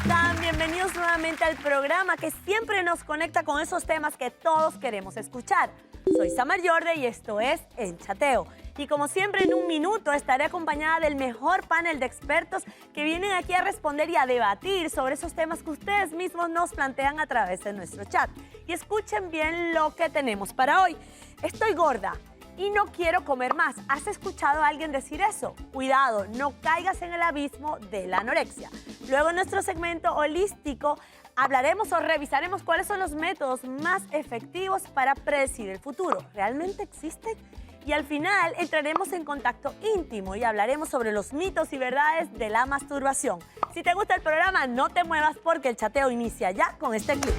están? Bienvenidos nuevamente al programa que siempre nos conecta con esos temas que todos queremos escuchar. Soy Samar Yorde y esto es El Chateo. Y como siempre, en un minuto estaré acompañada del mejor panel de expertos que vienen aquí a responder y a debatir sobre esos temas que ustedes mismos nos plantean a través de nuestro chat. Y escuchen bien lo que tenemos para hoy. Estoy gorda y no quiero comer más. ¿Has escuchado a alguien decir eso? Cuidado, no caigas en el abismo de la anorexia. Luego en nuestro segmento holístico hablaremos o revisaremos cuáles son los métodos más efectivos para predecir el futuro. ¿Realmente existen? Y al final entraremos en contacto íntimo y hablaremos sobre los mitos y verdades de la masturbación. Si te gusta el programa, no te muevas porque el chateo inicia ya con este clip.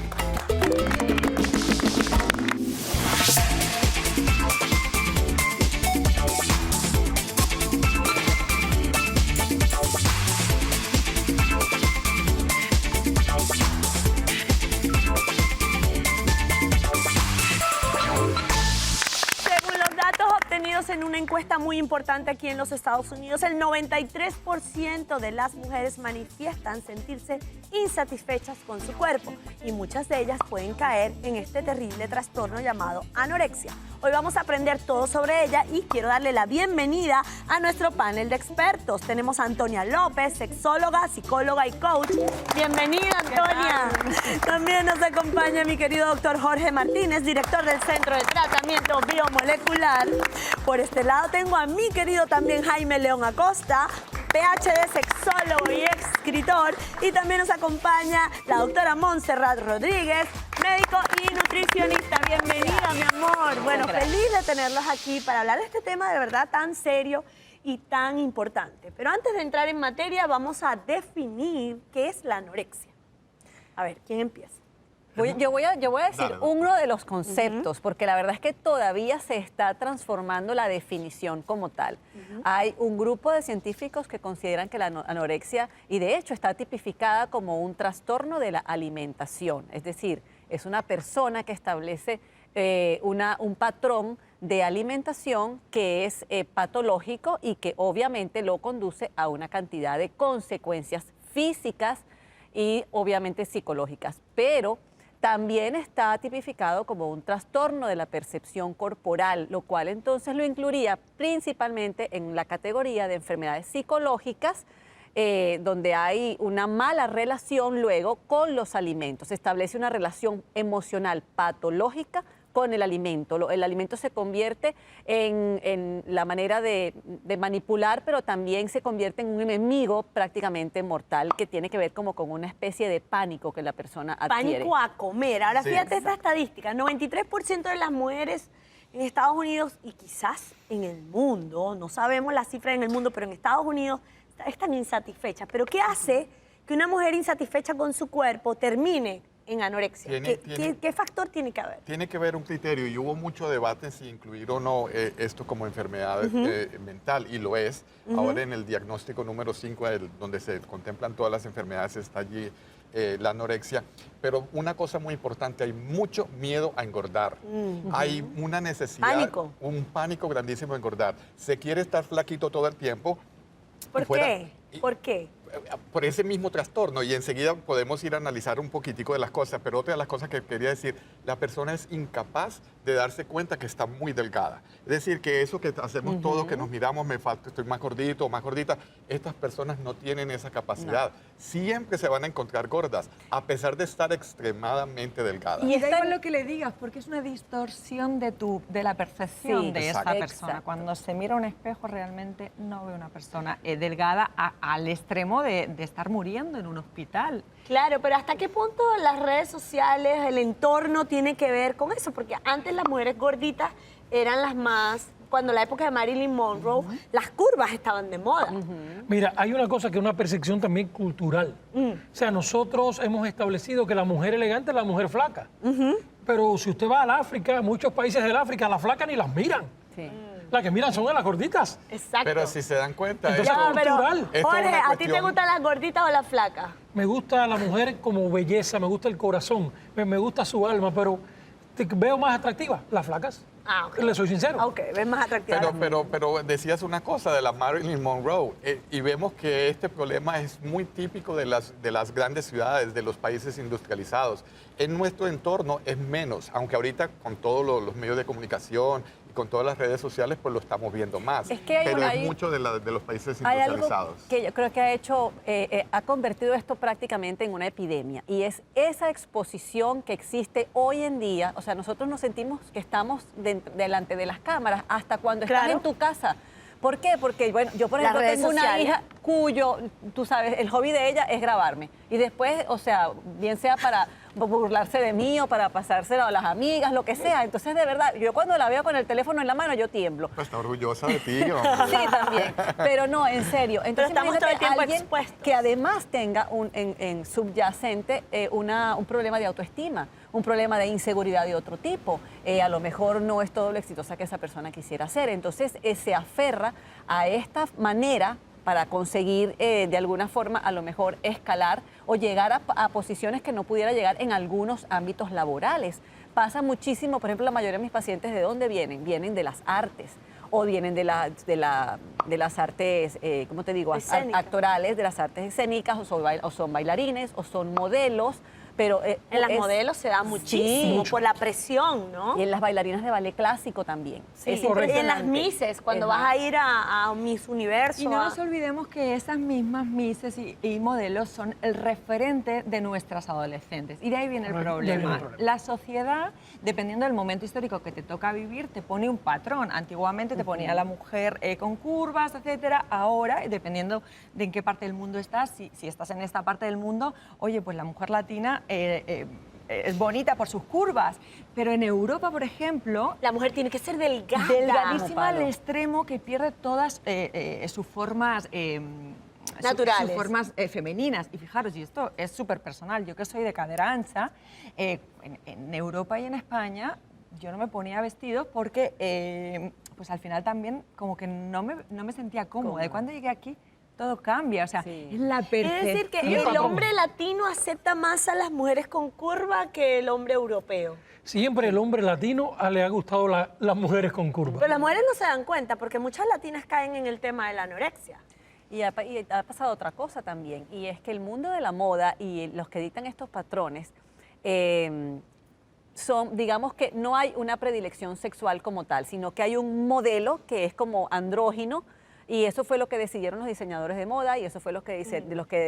En una encuesta muy importante aquí en los Estados Unidos, el 93% de las mujeres manifiestan sentirse insatisfechas con su cuerpo y muchas de ellas pueden caer en este terrible trastorno llamado anorexia. Hoy vamos a aprender todo sobre ella y quiero darle la bienvenida a nuestro panel de expertos. Tenemos a Antonia López, sexóloga, psicóloga y coach. Bienvenida, Antonia. También nos acompaña mi querido doctor Jorge Martínez, director del Centro de Tratamiento Biomolecular. Por este lado tengo a mi querido también Jaime León Acosta, PhD, sexólogo y escritor. Y también nos acompaña la doctora Montserrat Rodríguez, médico y nutricionista. Bienvenida, mi amor. Bueno, feliz de tenerlos aquí para hablar de este tema de verdad tan serio y tan importante. Pero antes de entrar en materia, vamos a definir qué es la anorexia. A ver, ¿quién empieza? Yo voy a decir uno de los conceptos, porque la verdad es que todavía se está transformando la definición como tal. Hay un grupo de científicos que consideran que la anorexia, y de hecho está tipificada como un trastorno de la alimentación, es decir, es una persona que establece un patrón de alimentación que es patológico y que obviamente lo conduce a una cantidad de consecuencias físicas y obviamente psicológicas, pero también está tipificado como un trastorno de la percepción corporal, lo cual entonces lo incluiría principalmente en la categoría de enfermedades psicológicas, donde hay una mala relación luego con los alimentos. Se establece una relación emocional patológica con el alimento. El alimento se convierte en la manera de manipular, pero también se convierte en un enemigo prácticamente mortal que tiene que ver como con una especie de pánico que la persona adquiere. Pánico a comer. Ahora fíjate esta estadística, 93% de las mujeres en Estados Unidos y quizás en el mundo, no sabemos la cifra en el mundo, pero en Estados Unidos están insatisfechas. ¿Pero qué hace que una mujer insatisfecha con su cuerpo termine en anorexia? ¿Qué factor tiene que haber? Tiene que haber un criterio y hubo mucho debate si incluir o no esto como enfermedad mental, y lo es. Ahora en el diagnóstico número 5, donde se contemplan todas las enfermedades, está allí la anorexia. Pero una cosa muy importante, hay mucho miedo a engordar. Hay una necesidad, un pánico grandísimo a engordar. Se quiere estar flaquito todo el tiempo. ¿Por qué? ¿Por qué? Por ese mismo trastorno, y enseguida podemos ir a analizar un poquitico de las cosas, pero otra de las cosas que quería decir, la persona es incapaz de darse cuenta que está muy delgada. Es decir, que eso que hacemos todos, que nos miramos, me falta, estoy más gordito o más gordita, estas personas no tienen esa capacidad. Siempre se van a encontrar gordas, a pesar de estar extremadamente delgadas. Y da igual lo que le digas, porque es una distorsión de la percepción de esa persona. Cuando se mira a un espejo, realmente no ve una persona delgada al extremo de estar muriendo en un hospital. Claro, pero ¿hasta qué punto las redes sociales, el entorno tiene que ver con eso? Porque antes las mujeres gorditas eran las más, cuando la época de Marilyn Monroe, las curvas estaban de moda. Mira, hay una cosa que es una percepción también cultural. O sea, nosotros hemos establecido que la mujer elegante es la mujer flaca. Pero si usted va al África, muchos países del África, las flacas ni las miran. Sí. Las que miran son a las gorditas. Exacto. Pero si se dan cuenta, entonces, esto, pero, cultural. Jorge, ¿a ti te gustan las gorditas o las flacas? Me gusta la mujer como belleza, me gusta el corazón, me gusta su alma, pero te veo más atractiva las flacas. Ah, ok. Le soy sincero. Ok, ves más atractiva. Pero decías una cosa de la Marilyn Monroe y vemos que este problema es muy típico de las grandes ciudades, de los países industrializados. En nuestro entorno es menos, aunque ahorita con todos los medios de comunicación y con todas las redes sociales pues lo estamos viendo más. Es que pero es mucho de los países industrializados. Hay algo que yo creo que ha convertido esto prácticamente en una epidemia y es esa exposición que existe hoy en día. O sea, nosotros nos sentimos que estamos delante de las cámaras hasta cuando estás en tu casa. ¿Por qué? Porque, bueno, yo por ejemplo tengo una hija cuyo, tú sabes, el hobby de ella es grabarme. Y después, o sea, bien sea para burlarse de mí o para pasárselo a las amigas, lo que sea. Entonces, de verdad, yo cuando la veo con el teléfono en la mano, yo tiemblo. Pues está orgullosa de ti, hombre. Sí, también. Pero no, en serio. Entonces, estamos todo el tiempo alguien expuestos. que además tenga en subyacente un problema de autoestima, un problema de inseguridad de otro tipo. A lo mejor no es todo lo exitosa que esa persona quisiera ser. Entonces, se aferra a esta manera para conseguir de alguna forma a lo mejor escalar o llegar a posiciones que no pudiera llegar en algunos ámbitos laborales. Pasa muchísimo, por ejemplo, la mayoría de mis pacientes, ¿de dónde vienen? Vienen de las artes o vienen de las artes, ¿cómo te digo? Actorales, de las artes escénicas, o son bailarines, o son modelos. Pero en las modelos se da muchísimo por la presión, ¿no? Y en las bailarinas de ballet clásico también. Sí, y en las Misses, cuando vas a ir a Miss Universo. Y no nos olvidemos que esas mismas Misses y modelos son el referente de nuestras adolescentes. Y de ahí viene el problema. La sociedad, dependiendo del momento histórico que te toca vivir, te pone un patrón. Antiguamente te ponía a la mujer con curvas, etcétera. Ahora, dependiendo de en qué parte del mundo estás, si estás en esta parte del mundo, oye, pues la mujer latina es bonita por sus curvas, pero en Europa, por ejemplo, la mujer tiene que ser delgada. Delgadísima al extremo que pierde todas sus formas naturales. Sus formas femeninas. Y fijaros, y esto es súper personal, yo que soy de cadera ancha, en Europa y en España yo no me ponía vestidos porque pues al final también como que no me sentía cómoda. Y cuando llegué aquí todo cambia, o sea, es la perfección. Es decir, que el hombre latino acepta más a las mujeres con curva que el hombre europeo. Siempre el hombre latino le ha gustado las mujeres con curva. Pero las mujeres no se dan cuenta porque muchas latinas caen en el tema de la anorexia. Y ha pasado otra cosa también, y es que el mundo de la moda y los que dictan estos patrones son, digamos que no hay una predilección sexual como tal, sino que hay un modelo que es como andrógino. Y eso fue lo que decidieron los diseñadores de moda y eso fue lo que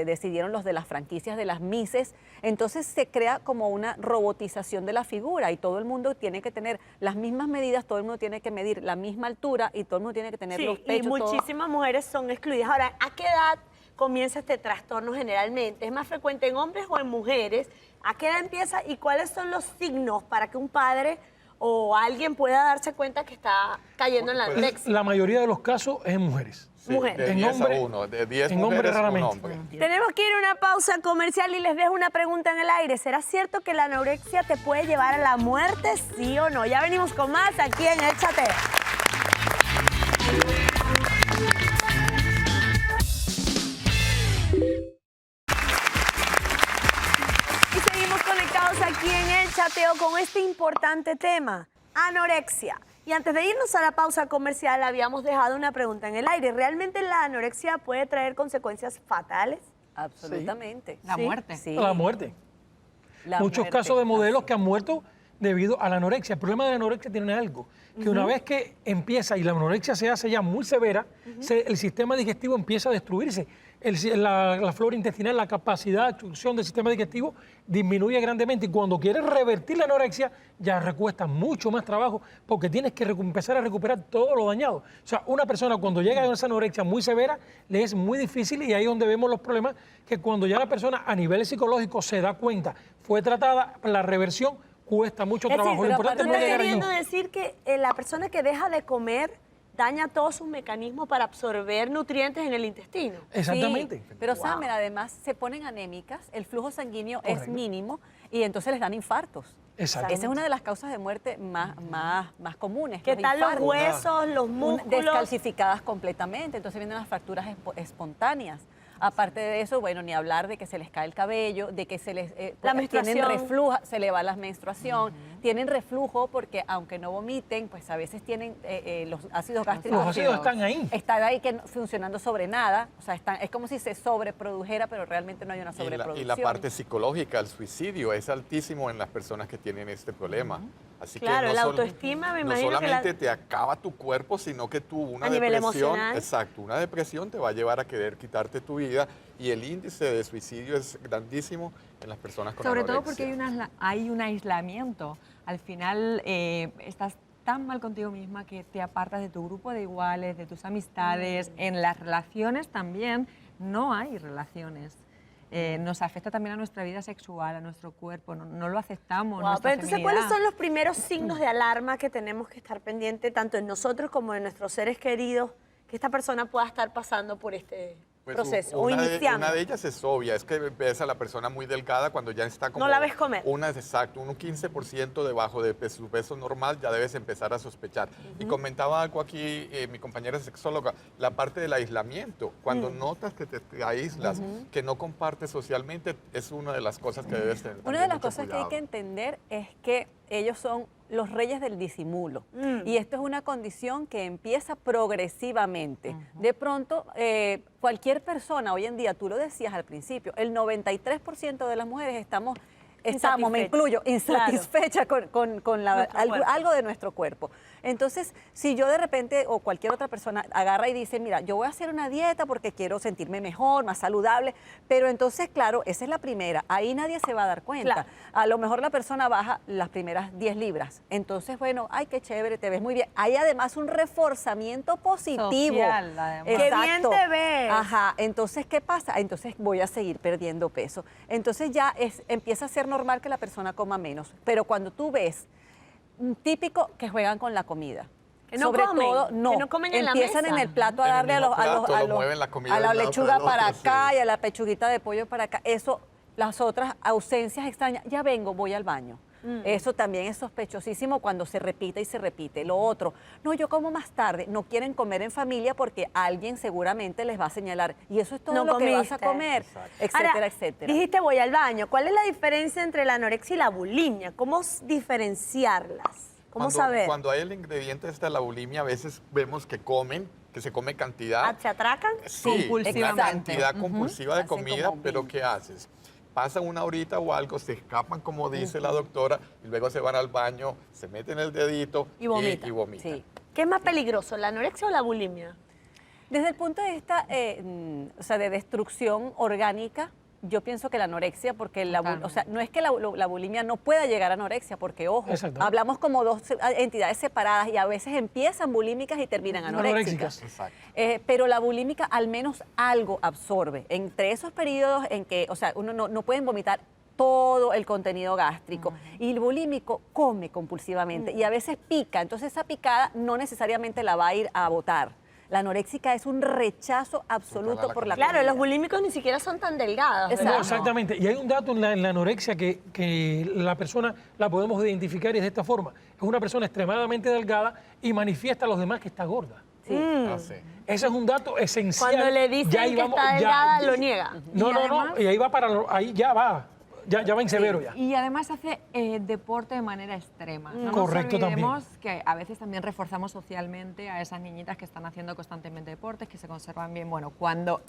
decidieron los de las franquicias de las Misses. Entonces se crea como una robotización de la figura y todo el mundo tiene que tener las mismas medidas, todo el mundo tiene que medir la misma altura y todo el mundo tiene que tener los pechos. Y muchísimas mujeres son excluidas. Ahora, ¿a qué edad comienza este trastorno generalmente? ¿Es más frecuente en hombres o en mujeres? ¿A qué edad empieza y cuáles son los signos para que un padre o alguien pueda darse cuenta que está cayendo en la anorexia? La mayoría de los casos es en mujeres. Sí, de 10 a 1, de 10 mujeres un hombre. Tenemos que ir a una pausa comercial y les dejo una pregunta en el aire. ¿Será cierto que la anorexia te puede llevar a la muerte, sí o no? Ya venimos con más aquí en El Chateo. Aquí en El Chateo con este importante tema, anorexia. Y antes de irnos a la pausa comercial habíamos dejado una pregunta en el aire. ¿Realmente la anorexia puede traer consecuencias fatales? Absolutamente. Sí. La muerte. Sí. La muerte. Muchos casos de modelos que han muerto debido a la anorexia. El problema de la anorexia tiene algo, que una vez que empieza y la anorexia se hace ya muy severa, el sistema digestivo empieza a destruirse. La flora intestinal, la capacidad de absorción del sistema digestivo disminuye grandemente y cuando quieres revertir la anorexia ya recuesta mucho más trabajo porque tienes que empezar a recuperar todo lo dañado. O sea, una persona cuando llega a esa anorexia muy severa le es muy difícil y ahí es donde vemos los problemas que cuando ya la persona a nivel psicológico se da cuenta, fue tratada, la reversión cuesta mucho trabajo. Lo importante es no llegar queriendo decir que la persona que deja de comer daña todos sus mecanismos para absorber nutrientes en el intestino. Exactamente. Sí, pero saben, además se ponen anémicas, el flujo sanguíneo es mínimo y entonces les dan infartos. Exacto. Esa es una de las causas de muerte más comunes. ¿Qué tal los huesos, los músculos? Descalcificadas completamente, entonces vienen las fracturas espontáneas. Aparte de eso, bueno, ni hablar de que se les cae el cabello, de que se les la menstruación. tienen reflujo, se le va la menstruación, tienen reflujo porque aunque no vomiten, pues a veces tienen los ácidos gástricos. Los ácidos están ahí. Están ahí que funcionando sobre nada, o sea, es como si se sobreprodujera, pero realmente no hay una sobreproducción. Y la parte psicológica, el suicidio es altísimo en las personas que tienen este problema. Así Claro, que la autoestima, me imagino no que solamente te acaba tu cuerpo, sino que tú una A nivel depresión, emocional. exacto, una depresión te va a llevar a querer quitarte tu vida y el índice de suicidio es grandísimo en las personas con Sobre todo anorexia. porque hay un aislamiento. Al final estás tan mal contigo misma que te apartas de tu grupo de iguales, de tus amistades. En las relaciones también no hay relaciones. Nos afecta también a nuestra vida sexual, a nuestro cuerpo, no lo aceptamos. Wow, nuestra pero entonces, feminidad. ¿cuáles son los primeros signos de alarma que tenemos que estar pendientes, tanto en nosotros como en nuestros seres queridos, que esta persona pueda estar pasando por este proceso o iniciando? Una de ellas es obvia, es que ves a la persona muy delgada cuando ya está como... No la ves comer. Exacto, un 15% debajo de su peso normal, ya debes empezar a sospechar. Y comentaba algo aquí mi compañera sexóloga, la parte del aislamiento. Cuando notas que te aíslas, que no compartes socialmente, es una de las cosas que debes tener. Una de las mucho cosas que hay cuidado. que entender es que ellos son los reyes del disimulo. Y esto es una condición que empieza progresivamente. De pronto, cualquier persona hoy en día, tú lo decías al principio, el 93% de las mujeres estamos, me incluyo, insatisfechas con algo de nuestro cuerpo. Entonces, si yo de repente o cualquier otra persona agarra y dice, mira, yo voy a hacer una dieta porque quiero sentirme mejor, más saludable, pero entonces, claro, esa es la primera, ahí nadie se va a dar cuenta. Claro. A lo mejor la persona baja las primeras 10 libras. Entonces, bueno, ay, qué chévere, te ves muy bien. Hay además un reforzamiento positivo. Social, además. Qué bien te ves. Ajá, entonces, ¿qué pasa? Entonces voy a seguir perdiendo peso. Entonces ya empieza a ser normal que la persona coma menos. Pero cuando tú ves, típico que juegan con la comida. Que no Sobre comen, todo, no. que no comen en la Empiezan mesa. en el plato a En el darle mismo plato, lo a mueven la comida de la un lado lechuga para el para otro, acá sí. y a la pechuguita de pollo para acá. Eso, las otras ausencias extrañas, ya vengo, voy al baño. Eso también es sospechosísimo cuando se repite y se repite. Lo otro, no, yo como más tarde, no quieren comer en familia porque alguien seguramente les va a señalar. Y eso es todo No lo que vas comiste. a comer, Exacto. etcétera, Ahora, etcétera. dijiste voy al baño. ¿Cuál es la diferencia entre la anorexia y la bulimia? ¿Cómo diferenciarlas? ¿Cómo saber? Cuando hay el ingrediente de la bulimia, a veces vemos que se come cantidad. ¿Se atracan? Sí, Compulsivamente. una cantidad compulsiva de Hacen comida, como pero binge. ¿qué haces? Pasa una horita o algo, se escapan, como dice la doctora, y luego se van al baño, se meten el dedito Y vomitan. y vomitan. Sí. ¿Qué es más peligroso, la anorexia o la bulimia? Desde el punto de vista o sea, de destrucción orgánica, yo pienso que la anorexia, porque o sea, no es que la bulimia no pueda llegar a anorexia, porque ojo, Exacto. hablamos como dos entidades separadas y a veces empiezan bulímicas y terminan anoréxicas. Exacto. Pero la bulímica al menos algo absorbe. Entre esos periodos en que, o sea, uno no pueden vomitar todo el contenido gástrico. Y el bulímico come compulsivamente y a veces pica. Entonces esa picada no necesariamente la va a ir a botar. La anoréxica es un rechazo absoluto por la Claro, comida. los bulímicos ni siquiera son tan delgados. Exacto. ¿verdad? No, exactamente. Y hay un dato en la anorexia que la persona la podemos identificar y es de esta forma. Es una persona extremadamente delgada y manifiesta a los demás que está gorda. Sí. Así. Ese es un dato esencial. Cuando le dicen Ya ahí que vamos- está ya- delgada, ya- lo niega. No, Y no, además- no. Y ahí va ahí ya va. Ya va en severo ya. Y además hace deporte de manera extrema. No Correcto, nos olvidemos que a veces también reforzamos socialmente a esas niñitas que están haciendo constantemente deportes, que se conservan bien, bueno, cuando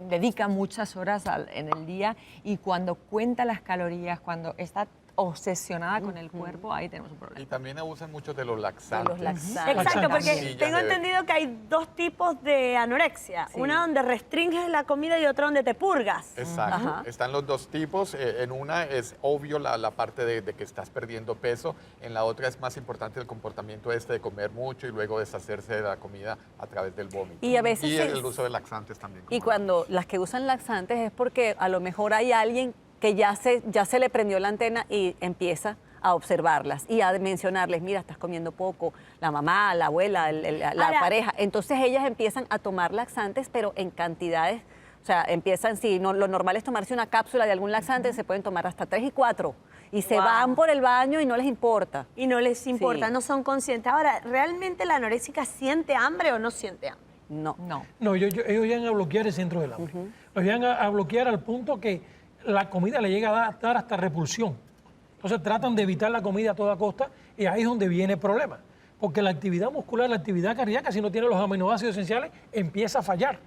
dedican muchas horas en el día y cuando cuenta las calorías, cuando está obsesionada con el cuerpo, ahí tenemos un Y problema. también abusan mucho de los laxantes. laxantes. Exacto, porque Pastillas tengo de- entendido que hay dos tipos de anorexia. Sí. Una donde restringes la comida y otra donde te purgas. Exacto. Ajá. Están los dos tipos. En una es obvio la parte de que estás perdiendo peso. En la otra es más importante el comportamiento de comer mucho y luego deshacerse de la comida a través del vómito. Y a veces Y es- el uso de laxantes también. Y como cuando las que usan laxantes es porque a lo mejor hay alguien que ya se le prendió la antena y empieza a observarlas y a mencionarles, mira, estás comiendo poco, la mamá, la abuela, la Ahora- pareja. Entonces ellas empiezan a tomar laxantes, pero en cantidades, o sea, empiezan, si no, lo normal es tomarse una cápsula de algún laxante, se pueden tomar hasta 3 y 4 y se Wow. van por el baño y no les importa. Y no les importa, Sí. no son conscientes. Ahora, ¿realmente la anoréxica siente hambre o no siente hambre? No. No. No, ellos llegan a bloquear el centro del hambre. Los llegan a bloquear al punto que la comida le llega a dar hasta repulsión. Entonces tratan de evitar la comida a toda costa y ahí es donde viene el problema. Porque la actividad muscular, la actividad cardíaca, si no tiene los aminoácidos esenciales, empieza a fallar.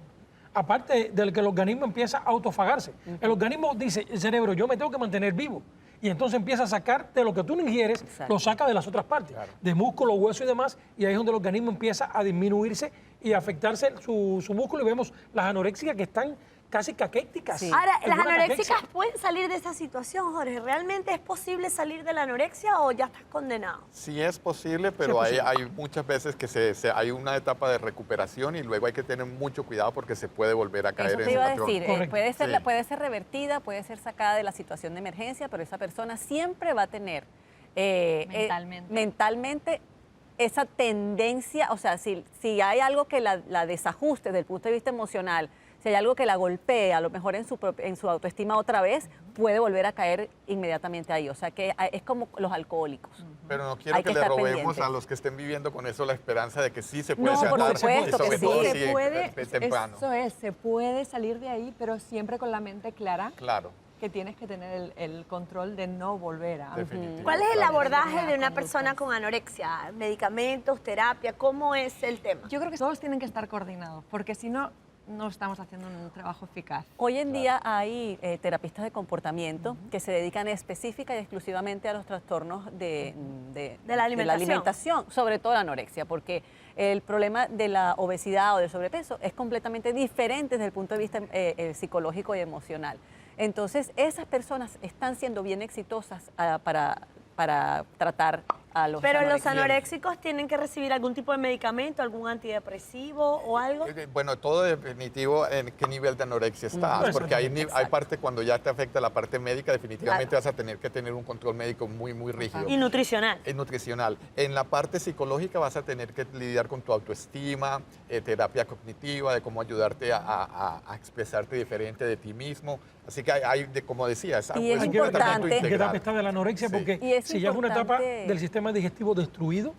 Aparte del que el organismo empieza a autofagarse. El organismo dice, el cerebro, yo me tengo que mantener vivo. Y entonces empieza a sacar de lo que tú no ingieres, lo saca de las otras partes, de músculo, hueso y demás, y ahí es donde el organismo empieza a disminuirse y a afectarse su músculo, y vemos las anoréxicas que están casi caquéticas. Sí. Ahora, Es ¿las una anoréxicas caquexia. pueden salir de esa situación, Jorge? ¿Realmente es posible salir de la anorexia o ya estás condenado? Sí es posible, pero Sí es posible. hay muchas veces que hay una etapa de recuperación y luego hay que tener mucho cuidado porque se puede volver a caer Eso en te ese iba a patrón. decir, Correcto. Sí. puede ser revertida, puede ser sacada de la situación de emergencia, pero esa persona siempre va a tener mentalmente esa tendencia, o sea, si hay algo que la desajuste desde el punto de vista emocional, si hay algo que la golpee, a lo mejor en su autoestima otra vez, puede volver a caer inmediatamente ahí. O sea, que es como los alcohólicos. Pero no quiero Hay que que le estar robemos pendientes. a los que estén viviendo con eso la esperanza de que sí se puede No, por sanar supuesto y sobre que sí. todo Se si puede, temprano. eso es, se puede salir de ahí, pero siempre con la mente clara Claro, que tienes que tener el control de no volver a... definitivo. ¿Cuál es el claro. abordaje de una Conductas. persona con anorexia? ¿Medicamentos, terapia? ¿Cómo es el tema? Yo creo que todos tienen que estar coordinados, porque si no, no estamos haciendo un trabajo eficaz. Hoy en día hay terapistas de comportamiento que se dedican específica y exclusivamente a los trastornos de la alimentación. alimentación, sobre todo la anorexia, porque el problema de la obesidad o del sobrepeso es completamente diferente desde el punto de vista psicológico y emocional. Entonces, esas personas están siendo bien exitosas para tratar a los Pero los anoréxicos. anoréxicos tienen que recibir algún tipo de medicamento, algún antidepresivo o algo. Bueno, todo definitivo en qué nivel de anorexia estás, porque hay parte cuando ya te afecta la parte médica, definitivamente vas a tener que tener un control médico muy, muy rígido. Y nutricional. Es nutricional. En la parte psicológica vas a tener que lidiar con tu autoestima, terapia cognitiva, de cómo ayudarte a expresarte diferente de ti mismo. Así que como decías, Y es un importante- tratamiento ¿En qué etapa integral. está de la anorexia? Sí. Porque Y es si ya es una etapa importante- del sistema digestivo destruido,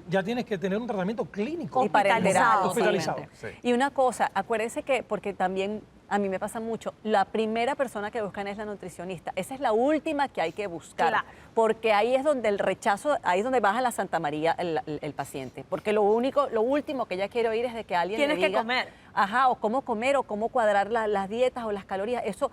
ya tienes que tener un tratamiento clínico. Y parenteral. Hospitalizado. Sí. Y una cosa, acuérdense que, porque también a mí me pasa mucho, la primera persona que buscan es la nutricionista. Esa es la última que hay que buscar. Claro. Porque ahí es donde el rechazo, ahí es donde baja la Santa María el paciente. Porque lo último que ella quiere oír es de que alguien Tienes le que diga, comer. ajá, o cómo comer, o cómo cuadrar las dietas o las calorías. Eso,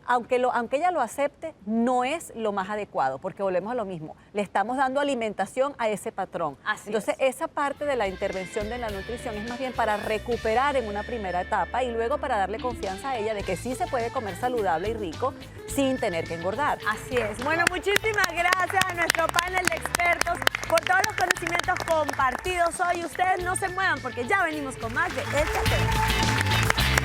aunque ella lo acepte, no es lo más adecuado, porque volvemos a lo mismo. Le estamos dando alimentación a ese patrón. Así Entonces, es. esa parte de la intervención de la nutrición es más bien para recuperar en una primera etapa y luego para darle confianza a ella de que sí se puede comer saludable y rico sin tener que engordar. Así es. Bueno, muchísimas gracias a nuestro panel de expertos por todos los conocimientos compartidos hoy. Ustedes no se muevan porque ya venimos con más de este tema.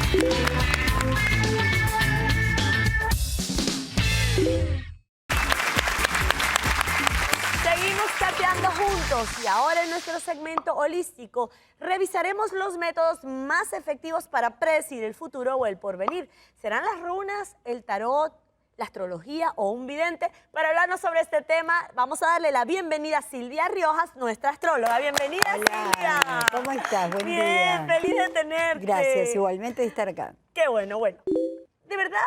Seguimos chateando juntos y ahora en nuestro segmento holístico revisaremos los métodos más efectivos para predecir el futuro o el porvenir. ¿Serán las runas, el tarot, la astrología o un vidente? Para hablarnos sobre este tema, vamos a darle la bienvenida a Silvia Riojas, nuestra astróloga. Bienvenida, Silvia. ¿Cómo estás? Buen Bien, día. feliz de tenerte. Gracias, igualmente de estar acá. Qué bueno, bueno. De verdad,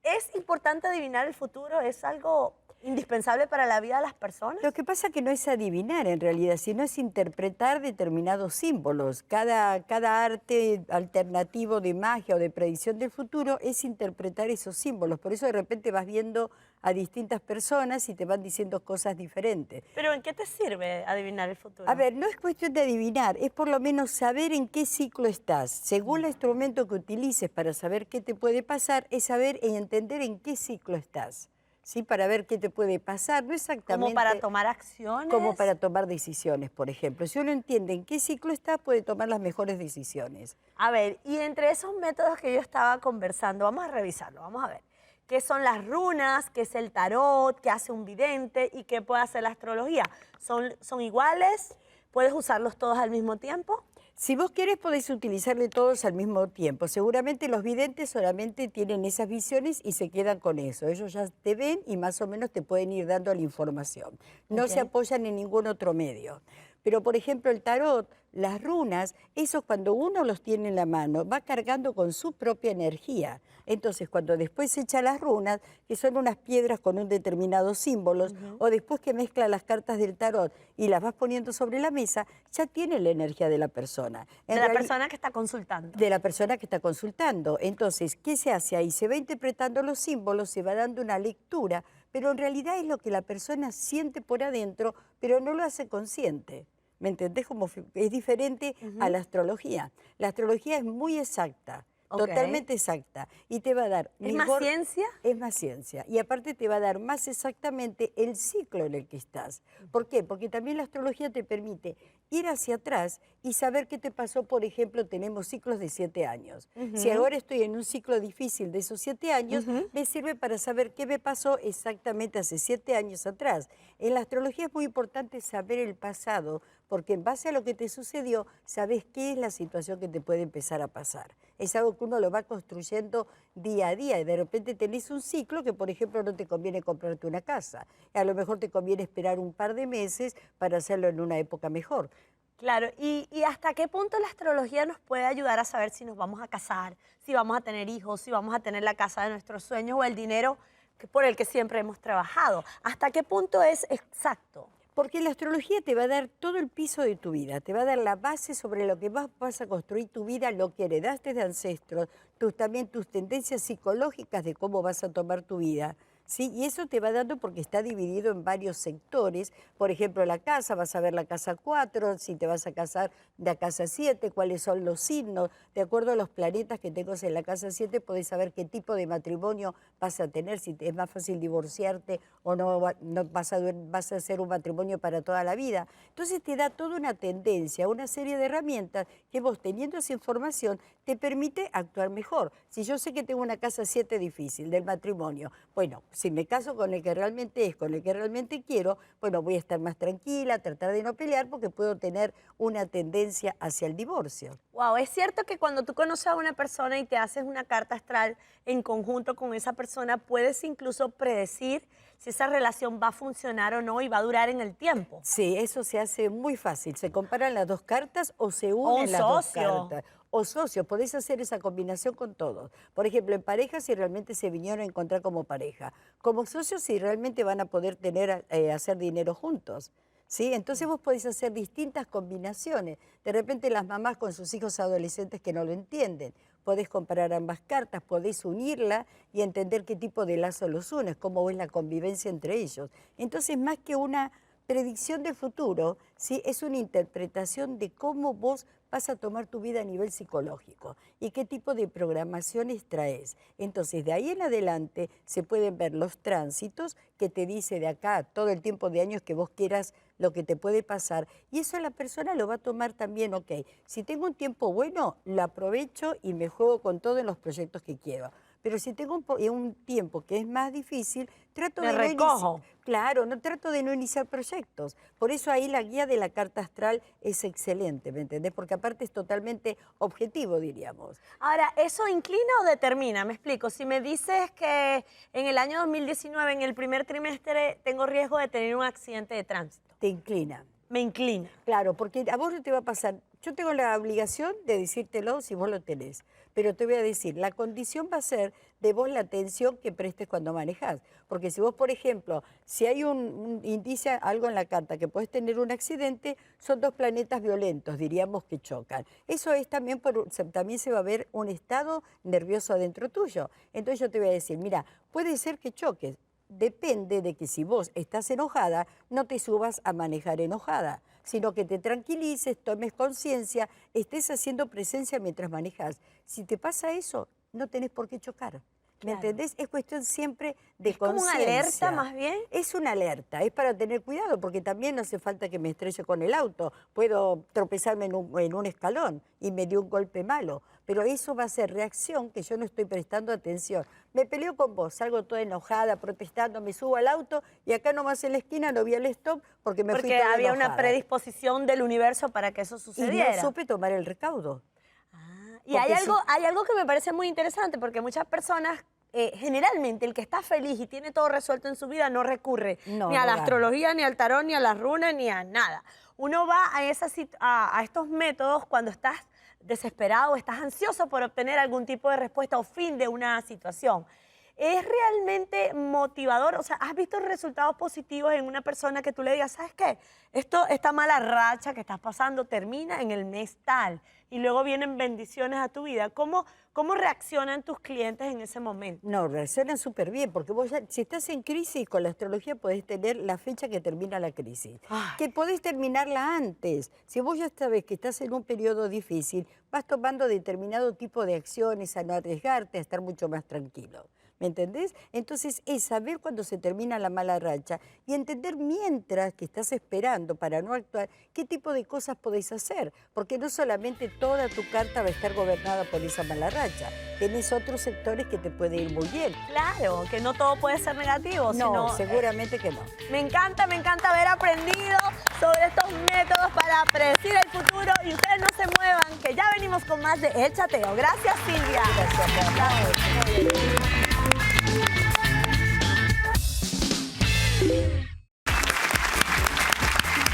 ¿es importante adivinar el futuro? ¿Es algo indispensable para la vida de las personas? Lo que pasa que no es adivinar en realidad, sino es interpretar determinados símbolos. Cada arte alternativo de magia o de predicción del futuro es interpretar esos símbolos. Por eso de repente vas viendo a distintas personas y te van diciendo cosas diferentes. ¿Pero en qué te sirve adivinar el futuro? A ver, no es cuestión de adivinar, es por lo menos saber en qué ciclo estás. Según el instrumento que utilices para saber qué te puede pasar, es saber y entender en qué ciclo estás. ¿Sí? Para ver qué te puede pasar, no exactamente... ¿Como para tomar acciones? Como para tomar decisiones, por ejemplo. Si uno entiende en qué ciclo está, puede tomar las mejores decisiones. A ver, y entre esos métodos que yo estaba conversando, vamos a revisarlo, vamos a ver. ¿Qué son las runas? ¿Qué es el tarot? ¿Qué hace un vidente? ¿Y qué puede hacer la astrología? ¿Son iguales? ¿Puedes usarlos todos al mismo tiempo? Si vos querés, podés utilizarle todos al mismo tiempo. Seguramente los videntes solamente tienen esas visiones y se quedan con eso. Ellos ya te ven y más o menos te pueden ir dando la información. No se apoyan en ningún otro medio. Pero, por ejemplo, el tarot, las runas, esos cuando uno los tiene en la mano, va cargando con su propia energía. Entonces, cuando después echa las runas, que son unas piedras con un determinado símbolos, o después que mezcla las cartas del tarot y las vas poniendo sobre la mesa, ya tiene la energía de la persona. De la persona que está consultando. De la persona que está consultando. Entonces, ¿qué se hace ahí? Se va interpretando los símbolos, se va dando una lectura, pero en realidad es lo que la persona siente por adentro, pero no lo hace consciente. ¿Me entendés? Como es diferente a la astrología. La astrología es muy exacta. Totalmente exacta. Y te va a dar... ¿Es más ciencia? Es más ciencia. Y aparte te va a dar más exactamente el ciclo en el que estás. ¿Por qué? Porque también la astrología te permite ir hacia atrás y saber qué te pasó. Por ejemplo, tenemos ciclos de 7 años. Si ahora estoy en un ciclo difícil de esos 7 años, me sirve para saber qué me pasó exactamente hace 7 años atrás. En la astrología es muy importante saber el pasado, porque en base a lo que te sucedió, sabes qué es la situación que te puede empezar a pasar. Es algo que uno lo va construyendo día a día y de repente tenés un ciclo que, por ejemplo, no te conviene comprarte una casa. A lo mejor te conviene esperar un par de meses para hacerlo en una época mejor. Claro, ¿y hasta qué punto la astrología nos puede ayudar a saber si nos vamos a casar, si vamos a tener hijos, si vamos a tener la casa de nuestros sueños o el dinero por el que siempre hemos trabajado? ¿Hasta qué punto es exacto? Porque la astrología te va a dar todo el piso de tu vida, te va a dar la base sobre lo que vas a construir tu vida, lo que heredaste de ancestros, también tus tendencias psicológicas de cómo vas a tomar tu vida. ¿Sí? Y eso te va dando porque está dividido en varios sectores. Por ejemplo, la casa, vas a ver la casa 4, si te vas a casar de la casa 7, cuáles son los signos. De acuerdo a los planetas que tengas en la casa 7, podés saber qué tipo de matrimonio vas a tener, si es más fácil divorciarte o no vas a hacer un matrimonio para toda la vida. Entonces te da toda una tendencia, una serie de herramientas que vos, teniendo esa información, te permite actuar mejor. Si yo sé que tengo una casa 7 difícil del matrimonio, bueno, si me caso con el que realmente es, con el que realmente quiero, bueno, voy a estar más tranquila, tratar de no pelear porque puedo tener una tendencia hacia el divorcio. Wow, es cierto que cuando tú conoces a una persona y te haces una carta astral en conjunto con esa persona, puedes incluso predecir si esa relación va a funcionar o no y va a durar en el tiempo. Sí, eso se hace muy fácil. Se comparan las dos cartas o se unen las dos cartas. O socios, podés hacer esa combinación con todos. Por ejemplo, en pareja, si realmente se vinieron a encontrar como pareja. Como socios, si realmente van a poder hacer dinero juntos. ¿Sí? Entonces vos podés hacer distintas combinaciones. De repente las mamás con sus hijos adolescentes que no lo entienden. Podés comparar ambas cartas, podés unirla y entender qué tipo de lazo los unes, cómo es la convivencia entre ellos. Entonces, más que una predicción del futuro, ¿sí? Es una interpretación de cómo vos vas a tomar tu vida a nivel psicológico y qué tipo de programaciones traes. Entonces, de ahí en adelante se pueden ver los tránsitos que te dice de acá todo el tiempo de años que vos quieras lo que te puede pasar. Y eso la persona lo va a tomar también, ok, si tengo un tiempo bueno, lo aprovecho y me juego con todo en los proyectos que quiero. Pero si tengo un tiempo que es más difícil, trato de recojo. Claro, no trato de no iniciar proyectos. Por eso ahí la guía de la carta astral es excelente, ¿me entendés? Porque aparte es totalmente objetivo, diríamos. Ahora, ¿eso inclina o determina? Me explico. Si me dices que en el año 2019, en el primer trimestre, tengo riesgo de tener un accidente de tránsito. Te inclina. Me inclina. Claro, porque a vos no te va a pasar. Yo tengo la obligación de decírtelo si vos lo tenés, pero te voy a decir, la condición va a ser de vos la atención que prestes cuando manejás. Porque si vos, por ejemplo, si hay un indicia algo en la carta que podés tener un accidente, son dos planetas violentos, diríamos, que chocan. Eso es también, también se va a ver un estado nervioso adentro tuyo. Entonces yo te voy a decir, mira, puede ser que choques. Depende de que si vos estás enojada, no te subas a manejar enojada, sino que te tranquilices, tomes conciencia, estés haciendo presencia mientras manejas. Si te pasa eso, no tenés por qué chocar. ¿Me entendés? Es cuestión siempre de conciencia. ¿Es como una alerta más bien? Es una alerta, es para tener cuidado, porque también no hace falta que me estrelle con el auto. Puedo tropezarme en un escalón y me dio un golpe malo. Pero eso va a ser reacción que yo no estoy prestando atención. Me peleo con vos, salgo toda enojada, protestando, me subo al auto y acá nomás en la esquina no vi el stop porque me fui toda enojada. Porque había una predisposición del universo para que eso sucediera. Y no supe tomar el recaudo. Y hay algo que me parece muy interesante, porque muchas personas generalmente el que está feliz y tiene todo resuelto en su vida no recurre No, ni a no la gana. astrología, ni al tarot, ni a las runas, ni a nada. Uno va a estos métodos cuando estás desesperado, estás ansioso por obtener algún tipo de respuesta o fin de una situación. ¿Es realmente motivador? O sea, ¿has visto resultados positivos en una persona que tú le digas, ¿sabes qué? Esta mala racha que estás pasando termina en el mes tal y luego vienen bendiciones a tu vida? ¿Cómo reaccionan tus clientes en ese momento? No, reaccionan súper bien, porque vos si estás en crisis con la astrología podés tener la fecha que termina la crisis, que podés terminarla antes. Si vos ya sabés que estás en un periodo difícil, vas tomando determinado tipo de acciones a no arriesgarte, a estar mucho más tranquilo. ¿Me entendés? Entonces es saber cuándo se termina la mala racha y entender mientras que estás esperando para no actuar, qué tipo de cosas podés hacer. Porque no solamente toda tu carta va a estar gobernada por esa mala racha. Tenés otros sectores que te pueden ir muy bien. Claro, que no todo puede ser negativo. No, sino, seguramente que no. me encanta haber aprendido sobre estos métodos para predecir el futuro. Y ustedes no se muevan, que ya venimos con más de El Chateo. Gracias, Silvia.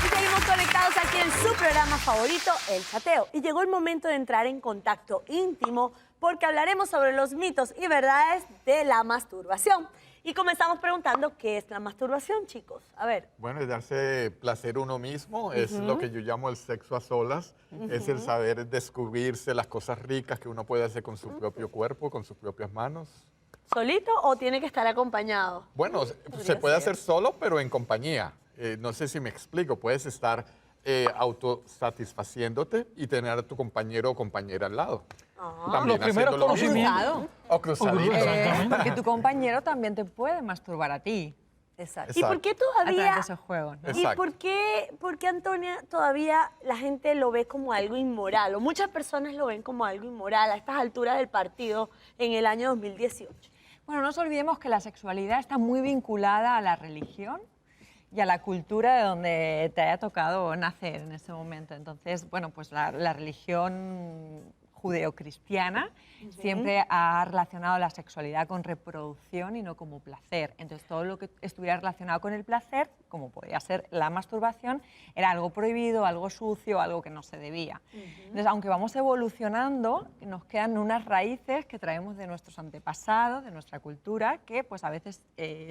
Y seguimos conectados aquí en su programa favorito, El Chateo. Y llegó el momento de entrar en contacto íntimo porque hablaremos sobre los mitos y verdades de la masturbación. Y comenzamos preguntando, ¿qué es la masturbación, chicos? A ver. Bueno, es darse placer uno mismo, es lo que yo llamo el sexo a solas, es el saber descubrirse las cosas ricas que uno puede hacer con su propio cuerpo, con sus propias manos. ¿Solito o tiene que estar acompañado? Bueno, se puede hacer solo, pero en compañía. No sé si me explico, puedes estar autosatisfaciéndote y tener a tu compañero o compañera al lado. Los primeros haciendo lo mismo. conocimientos. O cruzadito. Exactamente. Porque tu compañero también te puede masturbar a ti Exacto. ¿Y por qué a través todavía... de esos juegos, ¿no? ¿Y Exacto. por qué, Antonia, todavía la gente lo ve como algo inmoral? O muchas personas lo ven como algo inmoral a estas alturas del partido en el año 2018. Bueno, no nos olvidemos que la sexualidad está muy vinculada a la religión y a la cultura de donde te haya tocado nacer en ese momento. Entonces, bueno, pues la religión judeocristiana siempre ha relacionado la sexualidad con reproducción y no como placer. Entonces, todo lo que estuviera relacionado con el placer, como podía ser la masturbación, era algo prohibido, algo sucio, algo que no se debía. Entonces, aunque vamos evolucionando, nos quedan unas raíces que traemos de nuestros antepasados, de nuestra cultura, que pues a veces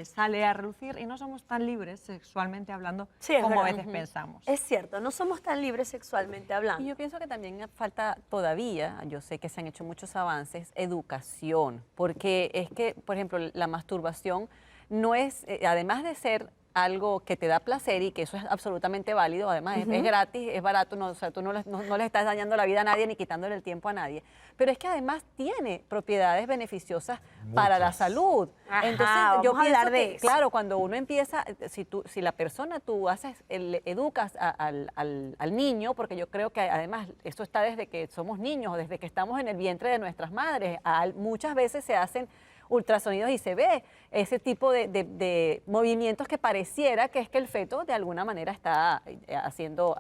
sale a relucir y no somos tan libres sexualmente hablando Sí, es como a verdad. veces pensamos. Es cierto, no somos tan libres sexualmente hablando. Y yo pienso que también falta todavía, yo sé que se han hecho muchos avances, educación, porque es que, por ejemplo, la masturbación no es, además de ser algo que te da placer y que eso es absolutamente válido, además es gratis, es barato, no, o sea, tú no le estás dañando la vida a nadie ni quitándole el tiempo a nadie, pero es que además tiene propiedades beneficiosas para la salud. Ajá, Entonces vamos yo a hablar pienso de que, eso. claro, cuando uno empieza, si la persona tú educas al niño, porque yo creo que además esto está desde que somos niños, desde que estamos en el vientre de nuestras madres, muchas veces se hacen ultrasonidos y se ve ese tipo de movimientos que pareciera que es que el feto de alguna manera está haciendo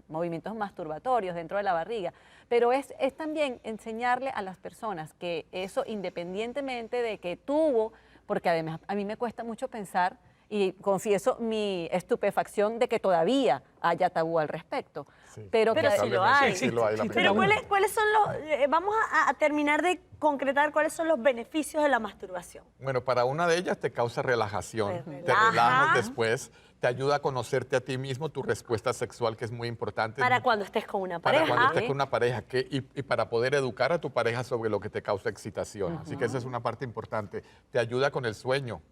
movimientos masturbatorios dentro de la barriga. Pero es también enseñarle a las personas que eso, independientemente de que tuvo, porque además a mí me cuesta mucho pensar y confieso mi estupefacción de que todavía haya tabú al respecto. Sí. Pero que sí lo hay. Sí, lo hay, la Pero verdad. ¿cuáles son los... vamos a terminar de concretar cuáles son los beneficios de la masturbación. Bueno, para una de ellas te causa relajación, Te te relaja. relajas después, te ayuda a conocerte a ti mismo, tu respuesta sexual, que es muy importante. Para cuando estés con una Para pareja. cuando estés con una pareja y para poder educar a tu pareja sobre lo que te causa excitación. Así que esa es una parte importante. Te ayuda con el sueño.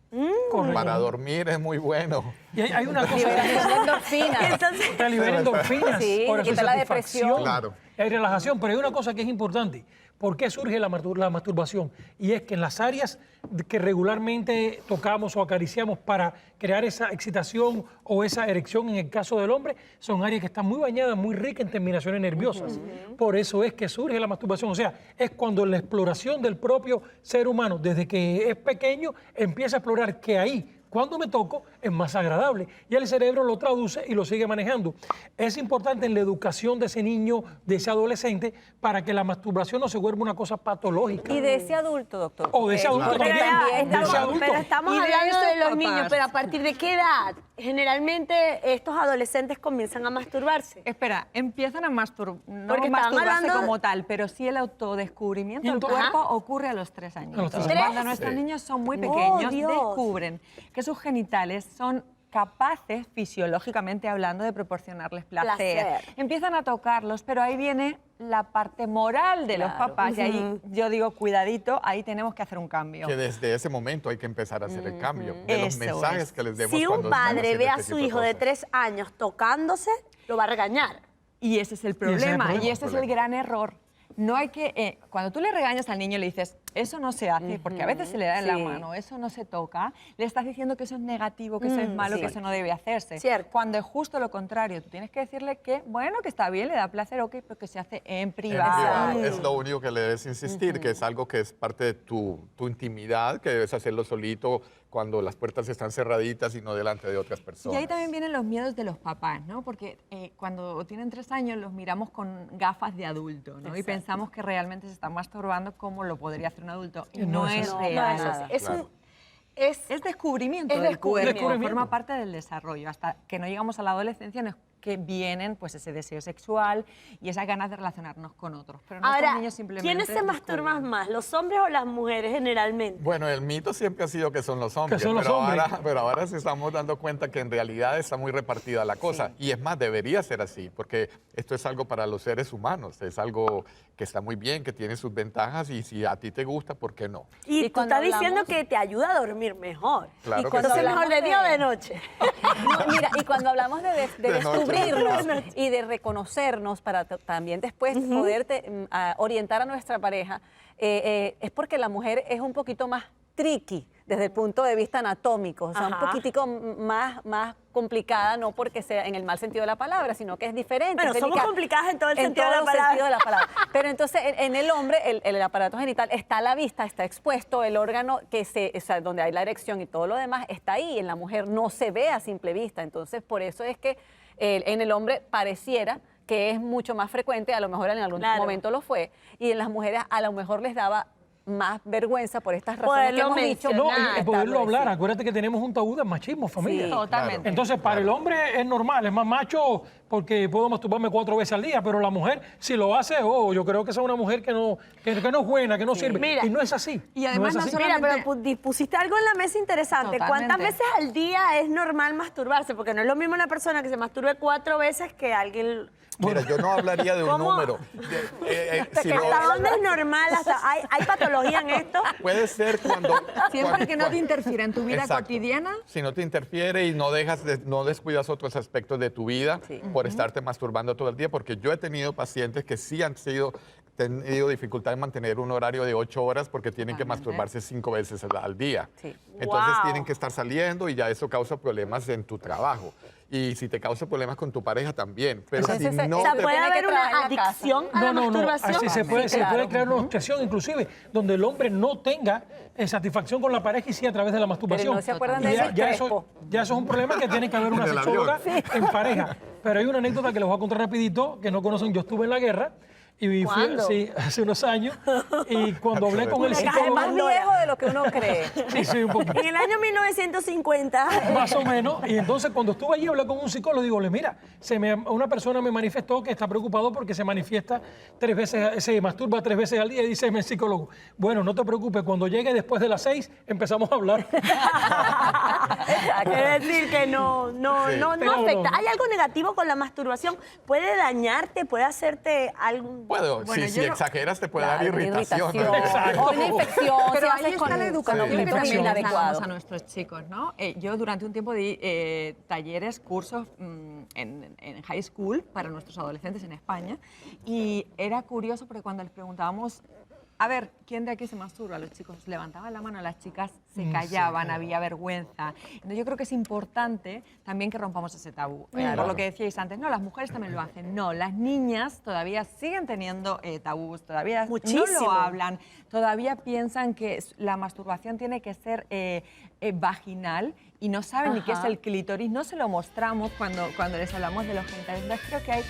Correcto. Para dormir es muy bueno. Y hay una cosa liberación de endorfinas. Entonces, te libera endorfinas, Sí, por eso quita hay la satisfacción, depresión. Claro. hay relajación, pero hay una cosa que es importante. ¿Por qué surge la masturbación? Y es que en las áreas que regularmente tocamos o acariciamos para crear esa excitación o esa erección en el caso del hombre, son áreas que están muy bañadas, muy ricas en terminaciones nerviosas. Por eso es que surge la masturbación. O sea, es cuando la exploración del propio ser humano, desde que es pequeño, empieza a explorar que ahí Cuando me toco es más agradable y el cerebro lo traduce y lo sigue manejando. Es importante en la educación de ese niño, de ese adolescente, para que la masturbación no se vuelva una cosa patológica. Y de ese adulto, doctor. O de ese adulto Porque también. también De ese adulto. Pero estamos Y de hablando esos de los papás. niños, pero ¿a partir de qué edad? Generalmente estos adolescentes comienzan a masturbarse. Espera, empiezan a no Porque estaban masturbarse hablando- como tal, pero sí el autodescubrimiento del Entonces- cuerpo ocurre a los 3 años. A los 3 años. Cuando nuestros Sí. niños son muy Oh, pequeños, Dios. descubren que sus genitales son capaces, fisiológicamente hablando, de proporcionarles placer. Placer. Empiezan a tocarlos, pero ahí viene la parte moral de los Claro. papás. Y ahí yo digo, cuidadito, ahí tenemos que hacer un cambio. Que desde ese momento hay que empezar a hacer el cambio de los Eso mensajes es. que les demos Si cuando un están padre haciendo ve a este su tipo hijo de cosas. 3 años tocándose, lo va a regañar. Y ese es el ese es el problema, problema. y ese es el gran error. No hay que, cuando tú le regañas al niño y le dices, eso no se hace, porque a veces se le da en la sí. mano, eso no se toca, le estás diciendo que eso es negativo, que eso es malo, sí. que eso no debe hacerse. Cierto. Cuando es justo lo contrario, tú tienes que decirle que, bueno, que está bien, le da placer, ok, pero que se hace en En privado. privado. Es lo único que le debes insistir, que es algo que es parte de tu intimidad, que debes hacerlo solito cuando las puertas están cerraditas y no delante de otras Y personas. ahí también vienen los miedos de los papás, ¿no? Porque cuando tienen 3 años los miramos con gafas de adulto, ¿no? Y pensamos que realmente se están masturbando como lo podría hacer un adulto. Y no es No, real. no es así. Es Claro. un... Es, Es descubrimiento Es del descubrimiento. cuerpo, forma parte del desarrollo. Hasta que no llegamos a la adolescencia no es que vienen pues ese deseo sexual y esas ganas de relacionarnos con otros. Pero nuestros Ahora, niños simplemente ¿quiénes se masturban descubren. más, los hombres o las mujeres generalmente? Bueno, el mito siempre ha sido que son los hombres, Que son los pero, hombres. Ahora, ahora se estamos dando cuenta que en realidad está muy repartida la cosa. Y es más, debería ser así, porque esto es algo para los seres humanos, es algo que está muy bien, que tiene sus ventajas y si a ti te gusta, ¿por qué no? Y, Y tú cuando estás diciendo hablamos- que te ayuda a dormir mejor. Claro Y que cuando sí. Entonces, mejor de hablamos día o de- de noche. No, mira, y cuando hablamos de De noche, descubrirnos de y de reconocernos para también después poderte orientar a nuestra pareja, es porque la mujer es un poquito más tricky desde el punto de vista anatómico, o sea, un Ajá. poquitico más complicada, no porque sea en el mal sentido de la palabra, sino que es diferente. Bueno, es somos delicada. complicadas en todo el En sentido de todos la los palabra. sentidos de la palabra. Pero entonces en el hombre el aparato genital está a la vista, está expuesto, el órgano o sea, donde hay la erección y todo lo demás está ahí. En la mujer no se ve a simple vista. Entonces por eso es que en el hombre pareciera que es mucho más frecuente, a lo mejor en algún Claro. momento lo fue, y en las mujeres a lo mejor les daba más vergüenza por estas razones que Poderlo hemos dicho. No, mencionar. y poderlo estarlo hablar. decir. Acuérdate que tenemos un tabú de machismo, familia. Sí. Totalmente. Entonces, para el hombre es normal, es más macho porque puedo masturbarme 4 veces al día, pero la mujer, si lo hace, yo creo que esa es una mujer que no es buena, que no sirve. Mira. Y no es así. Y además no es no así. solo- Mira, pero Solamente- pusiste algo en la mesa interesante. ¿Cuántas Totalmente. veces al día es normal masturbarse? Porque no es lo mismo una persona que se masturbe 4 veces que alguien... Mira, yo no hablaría de un ¿Cómo? número. Si Que lo- ¿Hasta dónde es normal? ¿Hay patología en esto? puede ser cuando... Siempre que no te cuando- interfiera en tu vida Exacto. cotidiana. Si no te interfiere y no descuidas otros aspectos de tu vida por estarte masturbando todo el día, porque yo he tenido pacientes que sí han tenido dificultad en mantener un horario de 8 horas porque tienen que masturbarse 5 veces al día. Sí. Entonces Wow. tienen que estar saliendo y ya eso causa problemas en tu trabajo. Y si te causa problemas con tu pareja también. Pero Entonces, si no O sea, te- puede tiene que haber traer una la casa. adicción a la masturbación. Así se puede, Sí, claro. se puede crear una obsesión, inclusive, donde el hombre no tenga satisfacción con la pareja y sí a través de la masturbación. no se acuerdan Y de ya, ese ya Crespo. ya eso es un problema que tiene que haber una Del sexóloga avión. en pareja. Pero hay una anécdota que les voy a contar rapidito, que no conocen. Yo estuve en la guerra y fui, ¿Cuándo? sí, hace unos años, y cuando hablé con el Una caja de psicólogo... Más Pandora. viejo de lo que uno cree. Sí, sí, un poquito. En el año 1950... Más o menos. Y entonces cuando estuve allí hablé con un psicólogo, digo, mira, una persona me manifestó que está preocupado porque se manifiesta 3 veces, se masturba 3 veces al día y dice el psicólogo, bueno, no te preocupes, cuando llegue después de las 6 empezamos a hablar. Es decir, que no Pero afecta. no. ¿Hay algo negativo con la masturbación? ¿Puede dañarte? ¿Puede hacerte algo? Puedo, Bueno, si yo no- exageras te puede dar Claro, irritación. Exacto. O una infección. Pero si ahí haces está la con educación un que perfil también les inadecuado. damos a nuestros chicos, ¿no? Yo durante un tiempo di talleres, cursos en high school para nuestros adolescentes en España y era curioso porque cuando les preguntábamos A ver, ¿quién de aquí se masturba? Los chicos levantaban la mano, las chicas se callaban, había vergüenza. Entonces yo creo que es importante también que rompamos ese tabú. Por lo que decíais antes, no, las mujeres también lo hacen. No, las niñas todavía siguen teniendo tabús, todavía no lo hablan, todavía piensan que la masturbación tiene que ser vaginal y no saben ni qué es el clítoris, no se lo mostramos cuando les hablamos de los genitales. Entonces creo que hay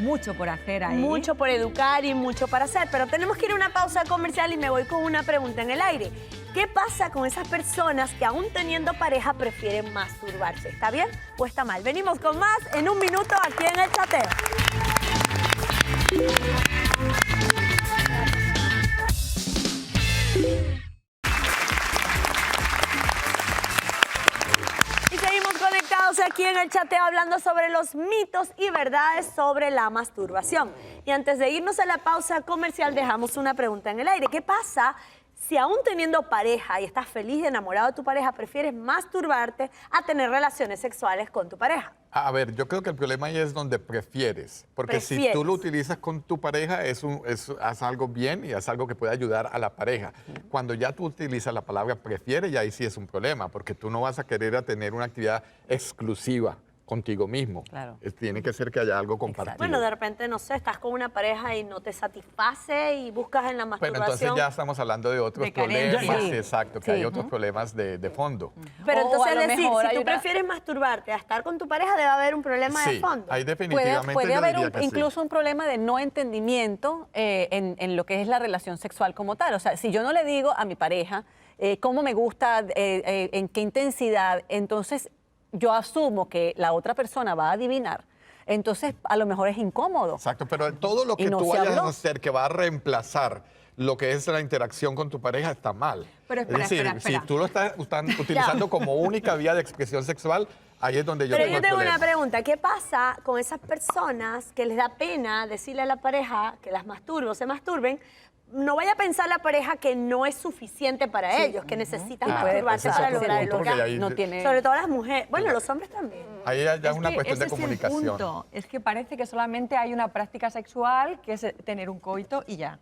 mucho por hacer ahí. Mucho por educar y mucho para hacer. Pero tenemos que ir a una pausa comercial y me voy con una pregunta en el aire. ¿Qué pasa con esas personas que aún teniendo pareja prefieren masturbarse? ¿Está bien o está mal? Venimos con más en un minuto aquí en El Chateo. Aquí en El Chateo hablando sobre los mitos y verdades sobre la masturbación. Y antes de irnos a la pausa comercial dejamos una pregunta en el aire. ¿Qué pasa si aún teniendo pareja y estás feliz y enamorado de tu pareja, prefieres masturbarte a tener relaciones sexuales con tu pareja? A ver, yo creo que el problema ahí es donde prefieres, porque si tú lo utilizas con tu pareja, haz algo bien y haz algo que pueda ayudar a la pareja. Cuando ya tú utilizas la palabra prefiere, ya ahí sí es un problema, porque tú no vas a querer tener una actividad exclusiva contigo mismo. Claro. Tiene que ser que haya algo compartido. Bueno, de repente, no sé, estás con una pareja y no te satisface y buscas en la masturbación. Pero entonces ya estamos hablando de otros problemas, exacto, que hay otros problemas de fondo. Pero entonces, es decir, si tú prefieres masturbarte a estar con tu pareja, debe haber un problema de fondo. Ahí definitivamente puede haber incluso sí. un problema de no entendimiento en lo que es la relación sexual como tal. O sea, si yo no le digo a mi pareja cómo me gusta, en qué intensidad, entonces yo asumo que la otra persona va a adivinar, entonces a lo mejor es incómodo. Exacto, pero todo lo que tú vayas a hacer que va a reemplazar lo que es la interacción con tu pareja está mal. Pero espera, es decir, si tú lo estás utilizando como única vía de expresión sexual, ahí es donde yo Pero tengo yo tengo el problema. una pregunta. ¿Qué pasa con esas personas que les da pena decirle a la pareja que las masturbe o se masturben? No vaya a pensar la pareja que no es suficiente para ellos, que necesitan masturbarse para lograr el orgasmo. Sobre todo las mujeres. Bueno, los hombres también. Ahí ya es una cuestión de comunicación. Es el punto. Es que parece que solamente hay una práctica sexual, que es tener un coito y ya.